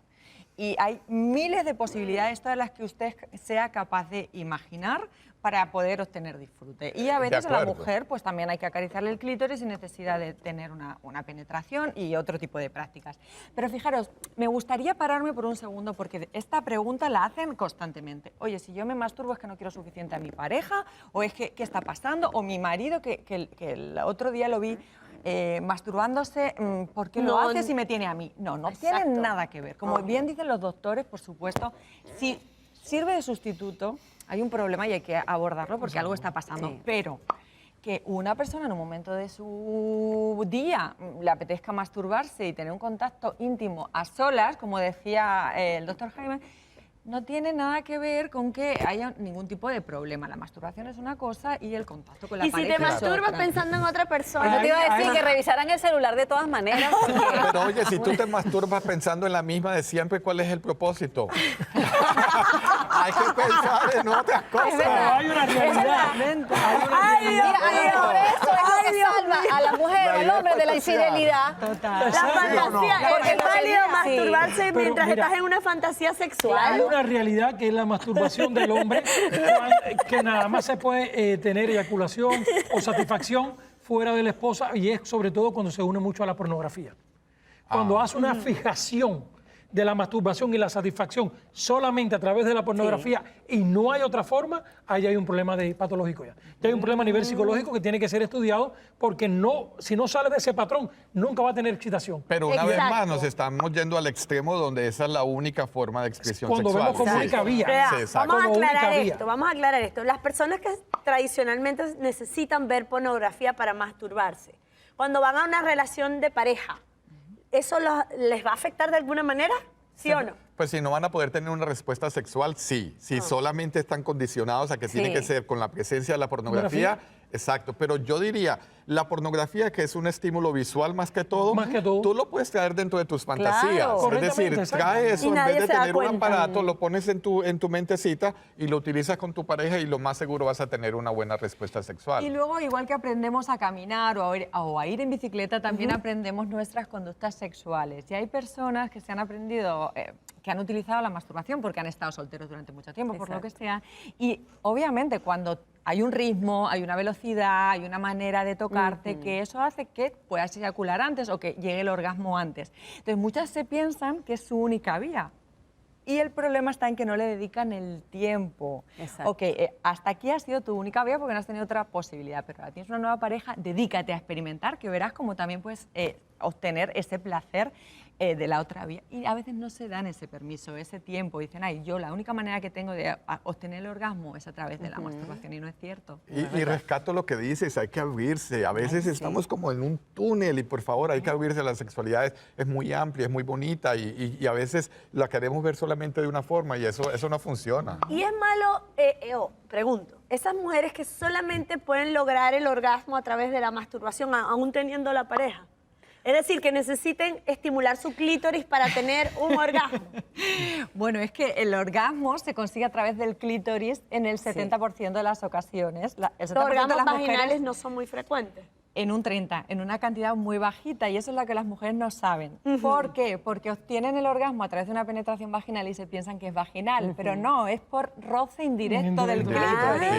Y hay miles de posibilidades, todas las que usted sea capaz de imaginar para poder obtener disfrute. Y a veces a la mujer pues también hay que acariciarle el clítoris sin necesidad de tener una penetración y otro tipo de prácticas. Pero fijaros, me gustaría pararme por un segundo porque esta pregunta la hacen constantemente. Oye, si yo me masturbo es que no quiero suficiente a mi pareja, o es que ¿qué está pasando? O mi marido, que el otro día lo vi masturbándose, ¿por qué lo hace si me tiene a mí? No tiene nada que ver. Como bien dicen los doctores, por supuesto, si sirve de sustituto, hay un problema y hay que abordarlo porque algo está pasando. Pero que una persona en un momento de su día le apetezca masturbarse y tener un contacto íntimo a solas, como decía el doctor Jaime, no tiene nada que ver con que haya ningún tipo de problema. La masturbación es una cosa y el contacto con la pareja es otra. Y si te masturbas pensando en otra persona. Eso te iba a decir, que revisaran el celular de todas maneras. Pero oye, si tú te masturbas pensando en la misma de siempre, ¿cuál es el propósito? Hay que pensar en otras cosas. Hay una realidad. Por eso es lo que salva a la mujer o al hombre de la infidelidad. La fantasía. Porque es válido masturbarse mientras estás en una fantasía sexual. Hay una realidad que es la masturbación del hombre, que nada más se puede tener eyaculación o satisfacción fuera de la esposa, y es sobre todo cuando se une mucho a la pornografía. Cuando hace una fijación de la masturbación y la satisfacción solamente a través de la pornografía y no hay otra forma, ahí hay un problema patológico ya. Ya hay un problema a nivel psicológico que tiene que ser estudiado, porque si no sale de ese patrón, nunca va a tener excitación. Pero una vez más nos estamos yendo al extremo donde esa es la única forma de expresión sexual. Cuando vemos como única vía. Vamos a aclarar esto. Las personas que tradicionalmente necesitan ver pornografía para masturbarse, cuando van a una relación de pareja, ¿eso les va a afectar de alguna manera? ¿Sí o no? Pues si no van a poder tener una respuesta sexual, sí. Si solamente están condicionados a que tiene que ser con la presencia de la pornografía, Exacto, pero yo diría, la pornografía, que es un estímulo visual más que todo, tú lo puedes traer dentro de tus fantasías. Claro. Es decir, trae eso, Y en nadie vez de se da tener un cuenta. aparato, lo pones en tu mentecita y lo utilizas con tu pareja y lo más seguro vas a tener una buena respuesta sexual. Y luego, igual que aprendemos a caminar o a ir en bicicleta, también aprendemos nuestras conductas sexuales. Y hay personas que se han aprendido, que han utilizado la masturbación porque han estado solteros durante mucho tiempo, por lo que sea. Y obviamente cuando hay un ritmo, hay una velocidad, hay una manera de tocarte, que eso hace que puedas eyacular antes o que llegue el orgasmo antes. Entonces muchas se piensan que es su única vía. Y el problema está en que no le dedican el tiempo. Exacto. Ok, hasta aquí ha sido tu única vía porque no has tenido otra posibilidad, pero ahora tienes una nueva pareja, dedícate a experimentar, que verás cómo también puedes obtener ese placer de la otra vía. Y a veces no se dan ese permiso, ese tiempo. Dicen, ay, yo la única manera que tengo de obtener el orgasmo es a través de la masturbación, y no es cierto. Y rescato lo que dices, hay que abrirse. A veces estamos como en un túnel y por favor hay que abrirse. La sexualidad es muy amplia, es muy bonita y a veces la queremos ver solamente de una forma y eso no funciona. Y es malo, pregunto, esas mujeres que solamente pueden lograr el orgasmo a través de la masturbación, aún teniendo la pareja. Es decir, que necesiten estimular su clítoris para tener un orgasmo. Bueno, es que el orgasmo se consigue a través del clítoris en el 70% de las ocasiones. El 70% Los orgasmos de las vaginales mujeres no son muy frecuentes. en un 30, en una cantidad muy bajita, y eso es lo que las mujeres no saben. ¿Por qué? Porque obtienen el orgasmo a través de una penetración vaginal y se piensan que es vaginal, pero no, es por roce indirecto del clítoris.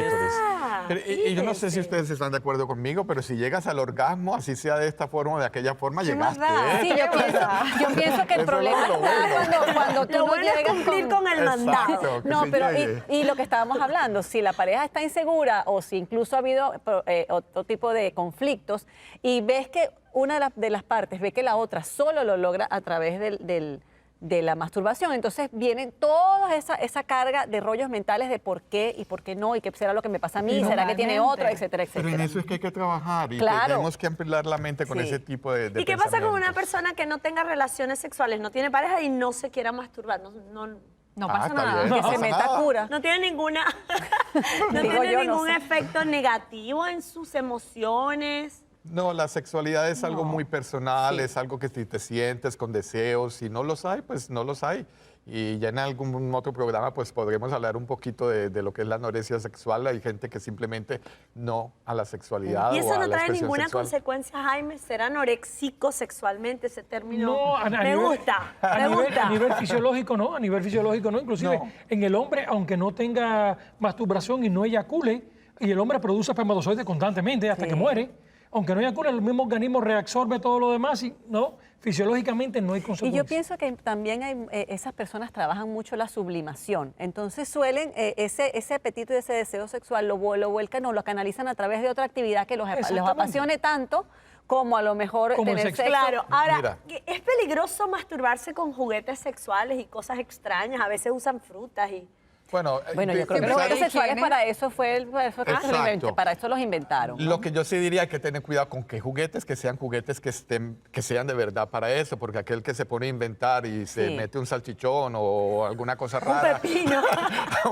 Y yo no sé si ustedes están de acuerdo conmigo, pero si llegas al orgasmo, así sea de esta forma o de aquella forma, ¿Qué más llegaste. da? ¿eh? Sí, yo pienso que el Eso problema es lo está bueno. cuando tú Lo no bueno es llegas cumplir con el mandato. Exacto, que No, se pero llegue. y lo que estábamos hablando, si la pareja está insegura o si incluso ha habido otro tipo de conflictos y ves que una de las partes ve que la otra solo lo logra a través de la masturbación, entonces viene toda esa carga de rollos mentales de por qué y por qué no, y qué será lo que me pasa a mí, será que tiene otro, etcétera, Pero en etcétera. eso es que hay que trabajar y Claro. tenemos que ampliar la mente con Sí. ese tipo de ¿Y qué pasa con una pensamientos. persona que no tenga relaciones sexuales, no tiene pareja y no se quiera masturbar? No Ah, pasa está nada. bien. Que No se pasa meta nada. cura. No tiene ninguna, no Digo tiene yo, no ningún sé. efecto negativo en sus emociones. No, la sexualidad es algo muy personal, Sí. es algo que si te sientes con deseos, si no los hay, pues no los hay. Y ya en algún otro programa pues podremos hablar un poquito de lo que es la anorexia sexual. Hay gente que simplemente no a la Y sexualidad o eso a no la trae expresión ninguna sexual. consecuencia, Jaime, ser anoréxico sexualmente, ese término. No, me gusta, me gusta. A nivel fisiológico no, a nivel fisiológico no. Inclusive No. en el hombre, aunque no tenga masturbación y no eyacule, y el hombre produce espermatozoides constantemente hasta que muere, aunque no eyacule, el mismo organismo reabsorbe todo lo demás y no, fisiológicamente no hay Y consecuencias. yo pienso que también hay, esas personas trabajan mucho la sublimación. Entonces suelen, ese apetito y ese deseo sexual lo vuelcan o lo canalizan a través de otra actividad que los Exactamente. apasione tanto como a lo mejor Como el tener sexo. sexo. Claro, ahora, Mira. ¿es peligroso masturbarse con juguetes sexuales y cosas extrañas? A veces usan frutas y... Bueno, Bueno, yo creo que los empezar- juguetes sexuales higiene. para eso Exacto. para eso los inventaron. ¿no? Lo que yo sí diría, hay que tener cuidado con que juguetes que sean de verdad para eso, porque aquel que se pone a inventar y se Sí. mete un salchichón o alguna cosa rara, pepino.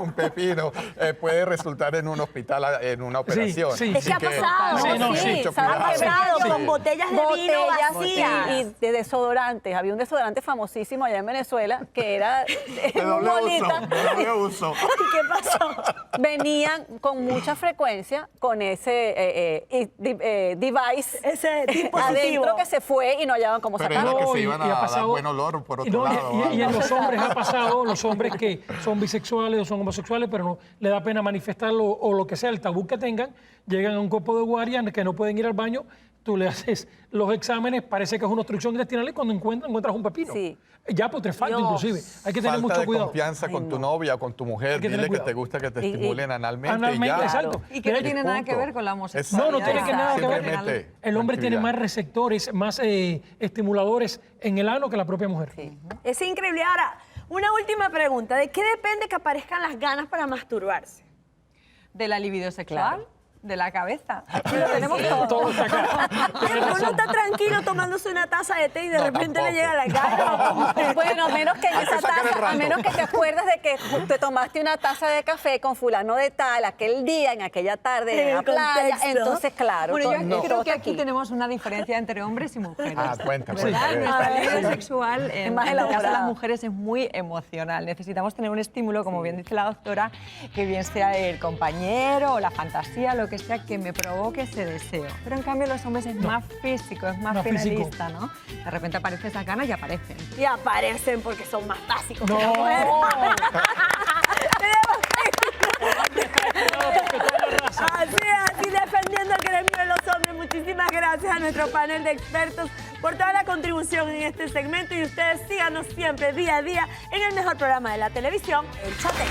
un pepino, puede resultar en un hospital, en una operación. sí. Es que ha Así pasado, Sí, no, sí. mucho ¿sabes cuidado. qué? pasado Sí. con botellas de vino Botellas vacías. y de desodorantes. Había un desodorante famosísimo allá en Venezuela que era De en doble una uso, bolita. de doble uso. ¿Y qué pasó? Venían con mucha frecuencia con ese device Ese dispositivo. adentro que se fue y no hallaban cómo Pero era sacarlo. que No, se y- iban y ha a dar pasado- buen olor por Y otro no, lado. y en los hombres ha pasado, los hombres que son bisexuales o son homosexuales, pero no le da pena manifestarlo o lo que sea, el tabú que tengan, llegan a un cuerpo de guardia que no pueden ir al baño, tú le haces los exámenes, parece que es una obstrucción intestinal y cuando encuentras un pepino. Sí. Ya putrefacto Dios. inclusive. Hay que tener Falta mucho de cuidado. confianza con tu novia o con tu mujer. Hay que tener Dile que cuidado. te gusta que te Y- estimulen analmente, Analmente, y ya. exacto. Y que no Y tiene nada que punto. ver con la No, homosexualidad. no tiene que nada que ver. Simplemente El hombre tiene tranquilidad. más receptores, más estimuladores en el ano que la propia mujer. Es increíble. Ahora, una última pregunta. ¿De qué depende que aparezcan las ganas para masturbarse? De la libido sexual. de la cabeza. Y lo tenemos todo. Todo está acá. Pero uno está tranquilo tomándose una taza de té y de repente le llega la gana. Bueno, menos que en Hay que esa sacar el taza, a random. menos que te acuerdas de que te tomaste una taza de café con fulano de tal, aquel día, en aquella tarde, En en la el playa. contexto. Entonces, claro. Bueno, yo todo creo que está aquí tenemos una diferencia entre hombres y mujeres. Ah, cuéntame. ¿Verdad? A ver. Nuestra vida sexual, en más el caso de las elaborada. mujeres, es muy emocional. Necesitamos tener un estímulo, como bien dice la doctora, que bien sea el compañero o la fantasía, lo que sea, que me provoque ese deseo. Pero en cambio los hombres es más físico, es más Más físico. finalista, ¿no? De repente aparece esa ganas y aparecen. Y aparecen porque son más básicos No. que las mujeres. Así defendiendo el gremio de los hombres. Muchísimas gracias a nuestro panel de expertos por toda la contribución en este segmento y ustedes síganos siempre día a día en el mejor programa de la televisión, El Chateo.